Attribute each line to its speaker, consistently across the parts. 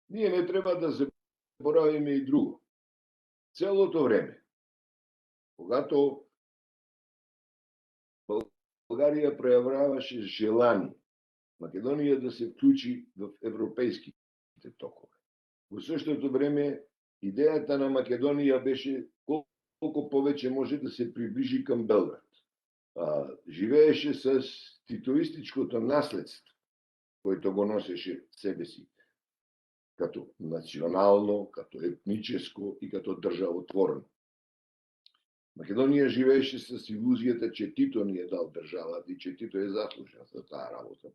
Speaker 1: Ние не треба да заборавиме и друго. Целото време, когато Българија проявяваше желание Македонија да се вклучи в европейските токове. Во същото време, идејата на Македонија беше колку повеќе може да се приближи кам Белград. Живееше с титоистичкото наследство, което го носеше себе си, като национално, като етническо и като државотворно. Македонија живееше с илузијата, че Тито ни е дал државата и че Тито е заслужен за таа работа.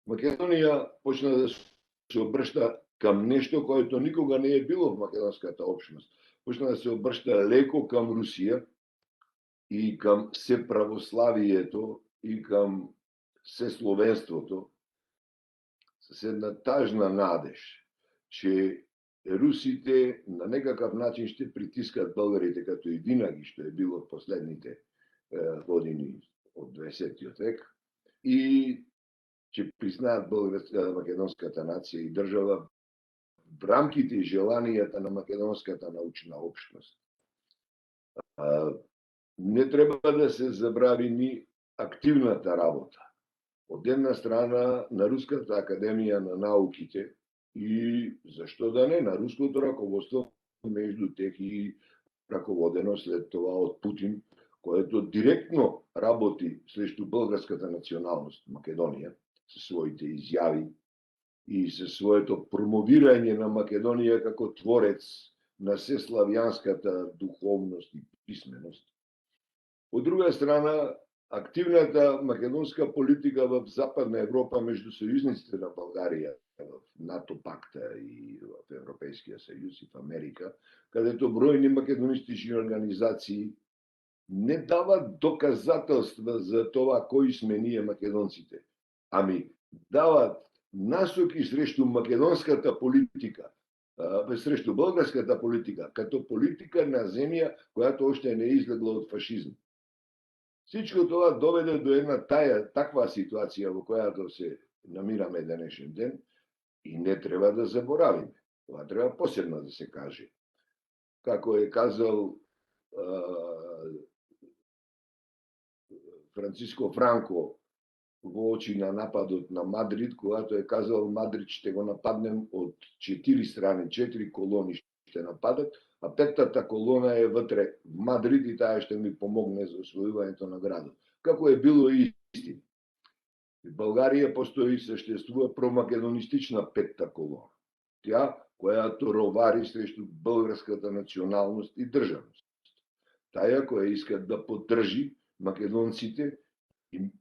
Speaker 1: Македонија почна да се обршта кам нешто което никога не е било в македонската општност. Почна да се обршта леко кам Русија и кам се православието и кам се словенството, с една тажна надеж, че русите на некакав начин ще притискат българите, като и винаги што е било в последните години од 20 век, и че признаат македонската нација и држава в рамките и желанијата на македонската научна општност. Не треба да се забрави ни активната работа. Од една страна на Руската академија на науките и, зашто да не, на руското раководство, меѓу тех и раководено след това од Путин, което директно работи срещу българската националност Македонија, со своите изјави и со своето промовирање на Македонија како творец на сеславјанската духовност и писменост. Од друга страна, активната македонска политика в Западна Европа меѓу сојузниците на Българија в НАТО пакта и в Европейския съюз и в Америка, кадето бројни македонистични организации не дават доказателства за това кои сме ние македонците, ами дават насоки срещу македонската политика, срещу българската политика, като политика на земја којато още не е излегла од фашизм. Всичко това доведе до една таква ситуација во којато се намираме денешен ден и не треба да заборавиме. Това треба посебно да се каже. Како е казал Франциско Франко во очи на нападот на Мадрид, когато е казал Мадрид ще го нападнем од 4 страни, 4 колони ще нападат, а 5-та колона е вътре в Мадрид и таа ще ми помогне за освојувањето на градот. Како е било и истина. В Българија постои и съществува промакедонистична 5-та колона. Тя, којато ровари срещу българската националност и државност. Таја која иска да поддржи македонците и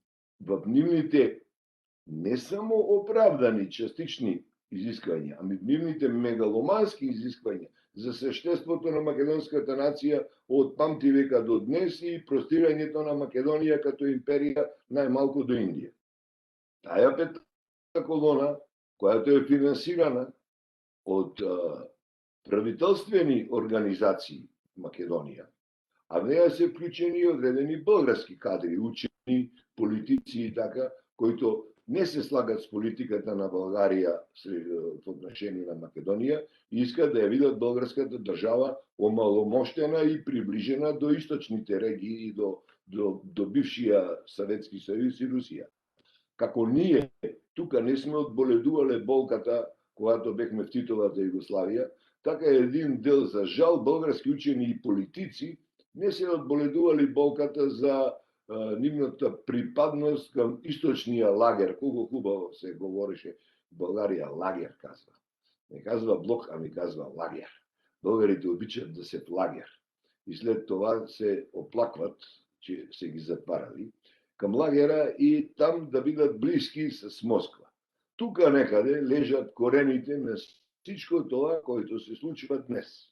Speaker 1: в нивните не само оправдани частични изисквања, ами в нивните мегаломански изисквања за съществото на македонската нација од памти века до днес и простирањето на Македонија като империја најмалку до Индија. Таја 5-та колона, којато е финансирана од правителствени организации в Македонија, а в неја се вклучени одредени български кадри, учени, политици и така, кои не се слагат с политиката на Българија в отношение на Македонија и искат да ја видат българската држава омаломоштена и приближена до источните регии и до бившија Советски сојуз и Русија. Како ние тука не сме одболедувале болката когато бехме в Титовата Југославија, така един дел, за жал, български учени и политици не се одболедували болката за нивната припадност към источния лагер. Колко хубаво се говореше в Българија, лагер казва. Не казва блок, ами казва лагер. Българите обичат да се в лагер. И след това се оплакват, че се ги затварали към лагера и там да бидат близки с Москва. Тука некаде лежат корените на всичко това, което се случва днес.